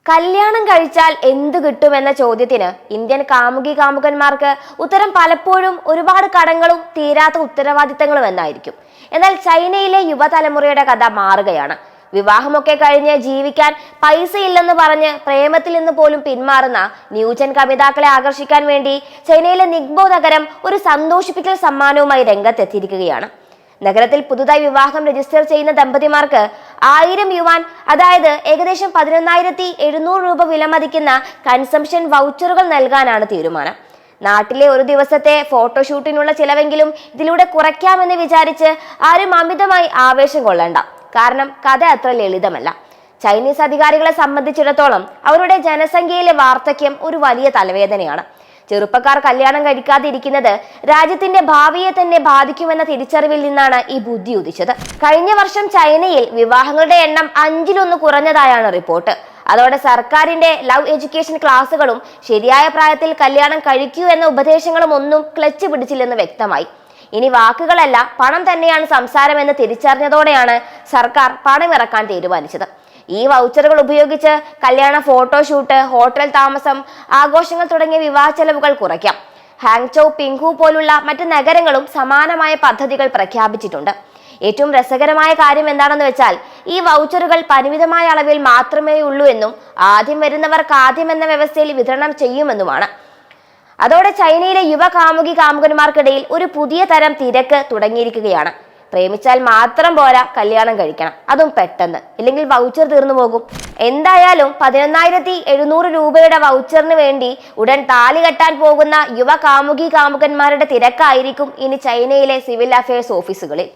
കല്യാണം കഴിച്ചാൽ എന്ത് കിട്ടുമെന്ന ചോദ്യത്തിന് ഇന്ത്യൻ കാമുകന്മാർക്ക് ഉത്തരം പലപ്പോഴും ഒരുപാട് കടങ്ങളും തീരാത്ത ഉത്തരവാദിത്തങ്ങളും എന്നായിരിക്കും. എന്നാൽ ചൈനയിലെ യുവതലമുറയുടെ കഥ മാറുകയാണ്. വിവാഹമൊക്കെ കഴിഞ്ഞ് ജീവിക്കാൻ പൈസ ഇല്ലെന്ന് പറഞ്ഞ് പ്രേമത്തിൽ നിന്ന് പോലും പിന്മാറുന്ന ന്യൂജൻ കമിതാക്കളെ ആകർഷിക്കാൻ വേണ്ടി ചൈനയിലെ നിഗ്ബോ നഗരം ഒരു സന്തോഷിപ്പിക്കൽ സമ്മാനവുമായി രംഗത്തെത്തിയിരിക്കുകയാണ്. നഗരത്തിൽ പുതുതായി വിവാഹം രജിസ്റ്റർ ചെയ്യുന്ന ദമ്പതിമാർക്ക് 1000 യുവാൻ, അതായത് ഏകദേശം 11,700 രൂപ വിലമതിക്കുന്ന കൺസംഷൻ വൗച്ചറുകൾ നൽകാനാണ് തീരുമാനം. നാട്ടിലെ ഒരു ദിവസത്തെ ഫോട്ടോഷൂട്ടിനുള്ള ചിലവെങ്കിലും ഇതിലൂടെ കുറയ്ക്കാമെന്ന് വിചാരിച്ച് ആരും അമിതമായി ആവേശം കൊള്ളേണ്ട. കാരണം കഥ അത്ര ലളിതമല്ല. ചൈനീസ് അധികാരികളെ സംബന്ധിച്ചിടത്തോളം അവരുടെ ജനസംഖ്യയിലെ വാർദ്ധക്യം ഒരു വലിയ തലവേദനയാണ്. ചെറുപ്പക്കാർ കല്യാണം കഴിക്കാതിരിക്കുന്നത് രാജ്യത്തിന്റെ ഭാവിയെ തന്നെ ബാധിക്കുമെന്ന തിരിച്ചറിവിൽ നിന്നാണ് ഈ ബുദ്ധി ഉദിച്ചത്. കഴിഞ്ഞ വർഷം ചൈനയിൽ വിവാഹങ്ങളുടെ എണ്ണം 5-1 കുറഞ്ഞതായാണ് റിപ്പോർട്ട്. അതോടെ സർക്കാരിന്റെ ലവ് എഡ്യൂക്കേഷൻ ക്ലാസുകളും ശരിയായ പ്രായത്തിൽ കല്യാണം കഴിക്കൂ എന്ന ഉപദേശങ്ങളും ഒന്നും ക്ലച്ച് പിടിച്ചില്ലെന്ന് വ്യക്തമായി. ഇനി വാക്കുകളല്ല, പണം തന്നെയാണ് സംസാരമെന്ന് തിരിച്ചറിഞ്ഞതോടെയാണ് സർക്കാർ പണമിറക്കാൻ തീരുമാനിച്ചത്. ഈ വൗച്ചറുകൾ ഉപയോഗിച്ച് കല്യാണ ഫോട്ടോഷൂട്ട്, ഹോട്ടൽ താമസം, ആഘോഷങ്ങൾ തുടങ്ങിയ വിവാഹ ചെലവുകൾ കുറയ്ക്കാം. ഹാങ്ചോ, പിങ്ഹു പോലുള്ള മറ്റ് നഗരങ്ങളും സമാനമായ പദ്ധതികൾ പ്രഖ്യാപിച്ചിട്ടുണ്ട്. ഏറ്റവും രസകരമായ കാര്യം എന്താണെന്ന് വെച്ചാൽ ഈ വൗച്ചറുകൾ പരിമിതമായ അളവിൽ മാത്രമേ ഉള്ളൂ എന്നും ആദ്യം വരുന്നവർക്ക് ആദ്യം എന്ന വ്യവസ്ഥയിൽ വിതരണം ചെയ്യുമെന്നുമാണ്. അതോടെ ചൈനയിലെ യുവ കാമുകന്മാർക്കിടയിൽ ഒരു പുതിയ തരം തിരക്ക് തുടങ്ങിയിരിക്കുകയാണ്. പ്രേമിച്ചാൽ മാത്രം പോരാ, കല്യാണം കഴിക്കണം, അതും പെട്ടെന്ന്, ഇല്ലെങ്കിൽ വൗച്ചർ തീർന്നു പോകും. എന്തായാലും 11,700 രൂപയുടെ വൗച്ചറിന് വേണ്ടി ഉടൻ താലി കെട്ടാൻ പോകുന്ന യുവ കാമുകന്മാരുടെ തിരക്കായിരിക്കും ഇനി ചൈനയിലെ സിവിൽ അഫയേഴ്സ് ഓഫീസുകളിൽ.